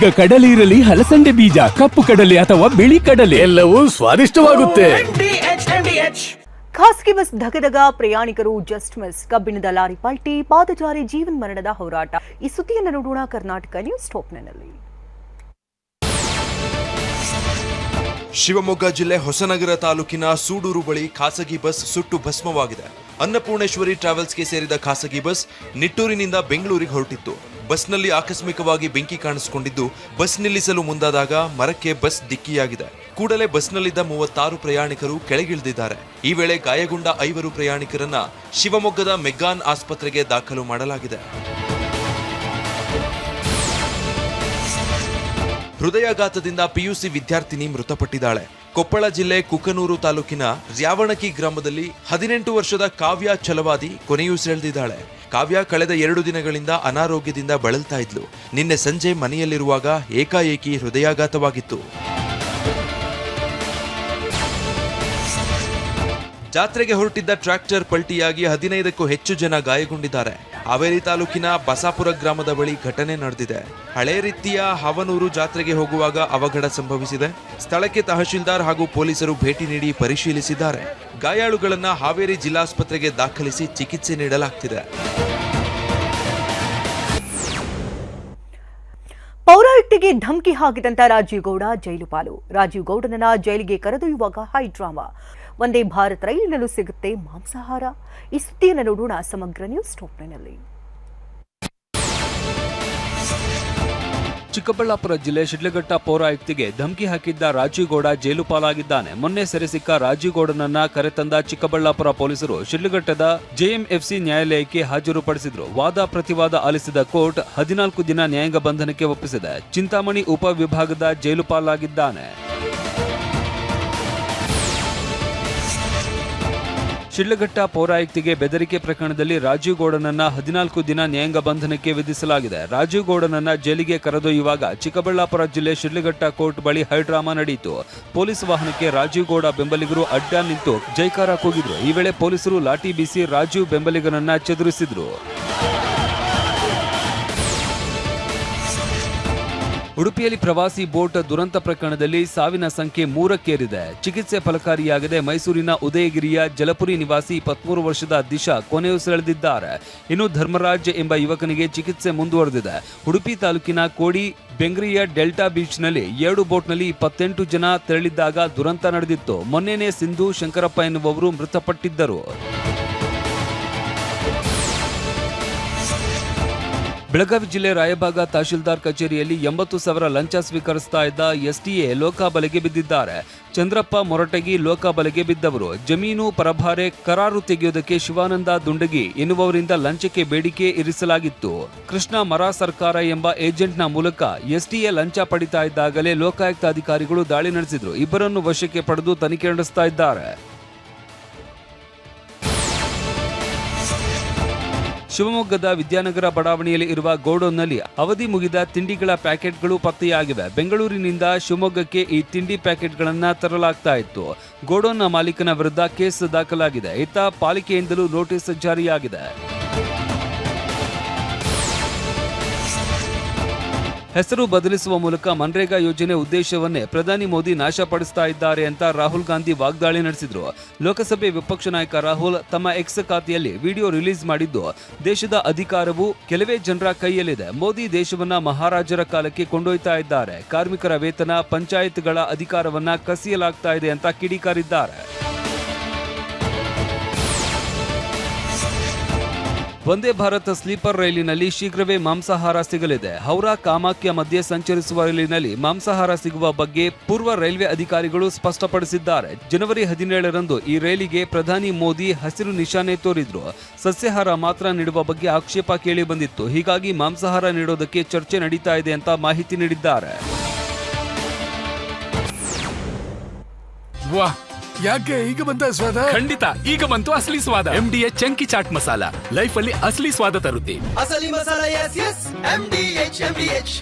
ಈಗ ಕಡಲೆ ಇರಲಿ, ಹಲಸಂಡೆ ಬೀಜ, ಕಪ್ಪು ಕಡಲೆ ಅಥವಾ ಬಿಳಿ ಕಡಲೆ, ಎಲ್ಲವೂ ಸ್ವಾದಿಷ್ಟವಾಗುತ್ತೆ. ಖಾಸಗಿ ಬಸ್ ಧಗಧಗ, ಪ್ರಯಾಣಿಕರು ಜಸ್ಟ್ ಮಿಸ್, ಕಬ್ಬಿಣದ ಲಾರಿ ಪಲ್ಟಿ, ಪಾದಚಾರಿ ಜೀವನ್ ಮರಣದ ಹೋರಾಟ. ಈ ಸುದ್ದಿಯನ್ನು ನೋಡೋಣ ಕರ್ನಾಟಕ ನ್ಯೂಸ್ ಟಾಪ್ನಲ್ಲಿ. ಶಿವಮೊಗ್ಗ ಜಿಲ್ಲೆ ಹೊಸನಗರ ತಾಲೂಕಿನ ಸೂಡೂರು ಬಳಿ ಖಾಸಗಿ ಬಸ್ ಸುಟ್ಟು ಭಸ್ಮವಾಗಿದೆ. ಅನ್ನಪೂರ್ಣೇಶ್ವರಿ ಟ್ರಾವೆಲ್ಸ್ಗೆ ಸೇರಿದ ಖಾಸಗಿ ಬಸ್ ನಿಟ್ಟೂರಿನಿಂದ ಬೆಂಗಳೂರಿಗೆ ಹೊರಟಿತ್ತು. ಬಸ್ನಲ್ಲಿ ಆಕಸ್ಮಿಕವಾಗಿ ಬೆಂಕಿ ಕಾಣಿಸಿಕೊಂಡಿದ್ದು, ಬಸ್ ನಿಲ್ಲಿಸಲು ಮುಂದಾದಾಗ ಮರಕ್ಕೆ ಬಸ್ ಡಿಕ್ಕಿಯಾಗಿದೆ. ಕೂಡಲೇ ಬಸ್ನಲ್ಲಿದ್ದ 36 ಪ್ರಯಾಣಿಕರು ಕೆಳಗಿಳಿದಿದ್ದಾರೆ. ಈ ವೇಳೆ ಗಾಯಗೊಂಡ 5 ಪ್ರಯಾಣಿಕರನ್ನ ಶಿವಮೊಗ್ಗದ ಮೆಗ್ಗಾನ್ ಆಸ್ಪತ್ರೆಗೆ ದಾಖಲು ಮಾಡಲಾಗಿದೆ. ಹೃದಯಾಘಾತದಿಂದ ಪಿಯುಸಿ ವಿದ್ಯಾರ್ಥಿನಿ ಮೃತಪಟ್ಟಿದ್ದಾಳೆ. ಕೊಪ್ಪಳ ಜಿಲ್ಲೆ ಕುಕನೂರು ತಾಲೂಕಿನ ರ್ಯಾವಣಕಿ ಗ್ರಾಮದಲ್ಲಿ 18 ವರ್ಷದ ಕಾವ್ಯ ಛಲವಾದಿ ಕೊನೆಯುಸಿರೆಳೆದಿದ್ದಾಳೆ. ಕಾವ್ಯ ಕಳೆದ 2 ದಿನಗಳಿಂದ ಅನಾರೋಗ್ಯದಿಂದ ಬಳಲ್ತಾ ಇದ್ಲು. ನಿನ್ನೆ ಸಂಜೆ ಮನೆಯಲ್ಲಿರುವಾಗ ಏಕಾಏಕಿ ಹೃದಯಾಘಾತವಾಗಿತ್ತು. ಜಾತ್ರೆಗೆ ಹೊರಟಿದ್ದ ಟ್ರ್ಯಾಕ್ಟರ್ ಪಲ್ಟಿಯಾಗಿ 15ಕ್ಕೂ ಹೆಚ್ಚು ಜನ ಗಾಯಗೊಂಡಿದ್ದಾರೆ. ಹಾವೇರಿ ತಾಲೂಕಿನ ಬಸಾಪುರ ಗ್ರಾಮದ ಬಳಿ ಘಟನೆ ನಡೆದಿದೆ. ಹಳೆ ರೀತಿಯ ಹಾವನೂರು ಜಾತ್ರೆಗೆ ಹೋಗುವಾಗ ಅವಘಡ ಸಂಭವಿಸಿದೆ. ಸ್ಥಳಕ್ಕೆ ತಹಶೀಲ್ದಾರ್ ಹಾಗೂ ಪೊಲೀಸರು ಭೇಟಿ ನೀಡಿ ಪರಿಶೀಲಿಸಿದ್ದಾರೆ. ಗಾಯಾಳುಗಳನ್ನ ಹಾವೇರಿ ಜಿಲ್ಲಾಸ್ಪತ್ರೆಗೆ ದಾಖಲಿಸಿ ಚಿಕಿತ್ಸೆ ನೀಡಲಾಗ್ತಿದೆ. ಪೌರಾಯುಕ್ತಿಗೆ ಧಮಕಿ ಹಾಕಿದಂತ ರಾಜೀವ್ ಗೌಡ ಜೈಲು ಪಾಲು. ರಾಜೀವ್ ಗೌಡನನ್ನ ಜೈಲಿಗೆ ಕರೆದೊಯ್ಯುವಾಗ ಹೈ ಡ್ರಾಮಾ. ವಂದೇ ಭಾರತ್ ರೈಲಿನಲ್ಲೂ ಸಿಗುತ್ತೆ ಮಾಂಸಾಹಾರ. ಈ ಸುದ್ದಿಯನ್ನು ನೋಡೋಣ ಸಮಗ್ರ ನ್ಯೂಸ್ ಟಾಪ್ನಲ್ಲಿ. ಚಿಕ್ಕಬಳ್ಳಾಪುರ ಜಿಲ್ಲೆ ಶಿಡ್ಲಘಟ್ಟ ಪೌರಾಯುಕ್ತಿಗೆ ಧಮಕಿ ಹಾಕಿದ್ದ ರಾಜೀವ್ ಗೌಡ ಜೈಲು ಪಾಲಾಗಿದ್ದಾನೆ. ಮೊನ್ನೆ ಸೆರೆ ಸಿಕ್ಕ ರಾಜೀವ್ ಗೌಡನನ್ನ ಕರೆತಂದ ಚಿಕ್ಕಬಳ್ಳಾಪುರ ಪೊಲೀಸರು ಶಿಡ್ಲಘಟ್ಟದ ಜೆಎಂಎಫ್ಸಿ ನ್ಯಾಯಾಲಯಕ್ಕೆ ಹಾಜರುಪಡಿಸಿದ್ರು. ವಾದ ಪ್ರತಿವಾದ ಆಲಿಸಿದ ಕೋರ್ಟ್ 14 ದಿನ ನ್ಯಾಯಾಂಗ ಬಂಧನಕ್ಕೆ ಒಪ್ಪಿಸಿದೆ. ಚಿಂತಾಮಣಿ ಉಪವಿಭಾಗದ ಜೈಲು ಪಾಲಾಗಿದ್ದಾನೆ. ಶಿಡ್ಲಘಟ್ಟ ಪೌರಾಯುಕ್ತಿಗೆ ಬೆದರಿಕೆ ಪ್ರಕರಣದಲ್ಲಿ ರಾಜೀವ್ ಗೌಡನನ್ನ 14 ದಿನ ನ್ಯಾಯಾಂಗ ಬಂಧನಕ್ಕೆ ವಿಧಿಸಲಾಗಿದೆ. ರಾಜೀವ್ ಗೌಡನನ್ನ ಜೈಲಿಗೆ ಕರೆದೊಯ್ಯುವಾಗ ಚಿಕ್ಕಬಳ್ಳಾಪುರ ಜಿಲ್ಲೆ ಶಿಡ್ಲಘಟ್ಟ ಕೋರ್ಟ್ ಬಳಿ ಹೈಡ್ರಾಮಾ ನಡೆಯಿತು. ಪೊಲೀಸ್ ವಾಹನಕ್ಕೆ ರಾಜೀವ್ ಗೌಡ ಬೆಂಬಲಿಗರು ಅಡ್ಡ ನಿಂತು ಜೈಕಾರ ಕೂಗಿದ್ರು. ಈ ವೇಳೆ ಪೊಲೀಸರು ಲಾಠಿ ಬೀಸಿ ರಾಜೀವ್ ಬೆಂಬಲಿಗರನ್ನ ಚದುರಿಸಿದ್ರು. ಉಡುಪಿಯಲ್ಲಿ ಪ್ರವಾಸಿ ಬೋಟ್ ದುರಂತ ಪ್ರಕರಣದಲ್ಲಿ ಸಾವಿನ ಸಂಖ್ಯೆ 3ಕ್ಕೇರಿದೆ. ಚಿಕಿತ್ಸೆ ಫಲಕಾರಿಯಾಗದೆ ಮೈಸೂರಿನ ಉದಯಗಿರಿಯ ಜಲಪುರಿ ನಿವಾಸಿ 23 ವರ್ಷದ ದಿಶಾ ಕೊನೆಯುಸಿರೆಳೆದಿದ್ದಾರೆ. ಇನ್ನು ಧರ್ಮರಾಜ್ ಎಂಬ ಯುವಕನಿಗೆ ಚಿಕಿತ್ಸೆ ಮುಂದುವರೆದಿದೆ. ಉಡುಪಿ ತಾಲೂಕಿನ ಕೋಡಿ ಬೆಂಗ್ರಿಯ ಡೆಲ್ಟಾ ಬೀಚ್ನಲ್ಲಿ 2 ಬೋಟ್ನಲ್ಲಿ 28 ಜನ ತೆರಳಿದ್ದಾಗ ದುರಂತ ನಡೆದಿತ್ತು. ಮೊನ್ನೆನೇ ಸಿಂಧು ಶಂಕರಪ್ಪ ಎನ್ನುವವರು ಮೃತಪಟ್ಟಿದ್ದರು. ಬೆಳಗಾವಿ ಜಿಲ್ಲೆ ರಾಯಬಾಗ ತಹಶೀಲ್ದಾರ್ ಕಚೇರಿಯಲ್ಲಿ 80,000 ಲಂಚ ಸ್ವೀಕರಿಸ್ತಾ ಇದ್ದ ಎಸ್ಟಿಎ ಲೋಕಾಬಲೆಗೆ ಬಿದ್ದಿದ್ದಾರೆ. ಚಂದ್ರಪ್ಪ ಮೊರಟಗಿ ಲೋಕಾಬಲೆಗೆ ಬಿದ್ದವರು. ಜಮೀನು ಪರಭಾರೆ ಕರಾರು ತೆಗೆಯುವುದಕ್ಕೆ ಶಿವಾನಂದ ದುಂಡಗಿ ಎನ್ನುವವರಿಂದ ಲಂಚಕ್ಕೆ ಬೇಡಿಕೆ ಇರಿಸಲಾಗಿತ್ತು. ಕೃಷ್ಣ ಮರ ಸರ್ಕಾರ ಎಂಬ ಏಜೆಂಟ್ನ ಮೂಲಕ ಎಸ್ಟಿಎ ಲಂಚ ಪಡಿತಾ ಇದ್ದಾಗಲೇ ಲೋಕಾಯುಕ್ತ ಅಧಿಕಾರಿಗಳು ದಾಳಿ ನಡೆಸಿದ್ರು. ಇಬ್ಬರನ್ನು ವಶಕ್ಕೆ ಪಡೆದು ತನಿಖೆ ನಡೆಸ್ತಾ ಇದ್ದಾರೆ. ಶಿವಮೊಗ್ಗದ ವಿದ್ಯಾನಗರ ಬಡಾವಣೆಯಲ್ಲಿ ಇರುವ ಗೋಡೌನ್ನಲ್ಲಿ ಅವಧಿ ಮುಗಿದ ತಿಂಡಿಗಳ ಪ್ಯಾಕೆಟ್ಗಳು ಪತ್ತೆಯಾಗಿವೆ. ಬೆಂಗಳೂರಿನಿಂದ ಶಿವಮೊಗ್ಗಕ್ಕೆ ಈ ತಿಂಡಿ ಪ್ಯಾಕೆಟ್ಗಳನ್ನು ತರಲಾಗ್ತಾ ಇತ್ತು. ಗೋಡೌನ್ನ ಮಾಲೀಕನ ವಿರುದ್ಧ ಕೇಸ್ ದಾಖಲಾಗಿದೆ. ಇತ್ತ ಪಾಲಿಕೆಯಿಂದಲೂ ನೋಟಿಸ್ ಜಾರಿಯಾಗಿದೆ. ಹೆಸರು ಬದಲಿಸುವ ಮೂಲಕ ಮನ್ರೇಗಾ ಯೋಜನೆ ಉದ್ದೇಶವನ್ನೇ ಪ್ರಧಾನಿ ಮೋದಿ ನಾಶಪಡಿಸ್ತಾ ಇದ್ದಾರೆ ಅಂತ ರಾಹುಲ್ ಗಾಂಧಿ ವಾಗ್ದಾಳಿ ನಡೆಸಿದ್ರು. ಲೋಕಸಭೆ ವಿಪಕ್ಷ ನಾಯಕ ರಾಹುಲ್ ತಮ್ಮ ಎಕ್ಸ್ ಖಾತೆಯಲ್ಲಿ ವಿಡಿಯೋ ರಿಲೀಸ್ ಮಾಡಿದ್ದು, ದೇಶದ ಅಧಿಕಾರವು ಕೆಲವೇ ಜನರ ಕೈಯಲ್ಲಿದೆ. ಮೋದಿ ದೇಶವನ್ನ ಮಹಾರಾಜರ ಕಾಲಕ್ಕೆ ಕೊಂಡೊಯ್ತಾ ಇದ್ದಾರೆ. ಕಾರ್ಮಿಕರ ವೇತನ, ಪಂಚಾಯತ್ಗಳ ಅಧಿಕಾರವನ್ನ ಕಸಿಯಲಾಗ್ತಾ ಇದೆ ಅಂತ ಕಿಡಿಕಾರಿದ್ದಾರೆ. ವಂದೇ ಭಾರತ್ ಸ್ಲೀಪರ್ ರೈಲಿನಲ್ಲಿ ಶೀಘ್ರವೇ ಮಾಂಸಾಹಾರ ಸಿಗಲಿದೆ. ಹೌರಾ ಕಾಮಾಖ್ಯ ಮಧ್ಯೆ ಸಂಚರಿಸುವ ರೈಲಿನಲ್ಲಿ ಮಾಂಸಾಹಾರ ಸಿಗುವ ಬಗ್ಗೆ ಪೂರ್ವ ರೈಲ್ವೆ ಅಧಿಕಾರಿಗಳು ಸ್ಪಷ್ಟಪಡಿಸಿದ್ದಾರೆ. ಜನವರಿ 17ರಂದು ಈ ರೈಲಿಗೆ ಪ್ರಧಾನಿ ಮೋದಿ ಹಸಿರು ನಿಶಾನೆ ತೋರಿದ್ರು. ಸಸ್ಯಾಹಾರ ಮಾತ್ರ ನೀಡುವ ಬಗ್ಗೆ ಆಕ್ಷೇಪ ಕೇಳಿ ಬಂದಿತ್ತು. ಹೀಗಾಗಿ ಮಾಂಸಾಹಾರ ನೀಡೋದಕ್ಕೆ ಚರ್ಚೆ ನಡೀತಾ ಇದೆ ಅಂತ ಮಾಹಿತಿ ನೀಡಿದ್ದಾರೆ. ಯಾಕೆ ಈಗ ಬಂತ ಸ್ವಾದ? ಖಂಡಿತ ಈಗ ಬಂತು ಅಸಲಿ ಸ್ವಾದ. MDH chunky chaat masala life ಅಲ್ಲಿ ಅಸಲಿ ಸ್ವಾದ ತರುತ್ತೆ. ಅಸಲಿ ಮಸಾಲ, ಎಸ್ ಎಸ್ MDH.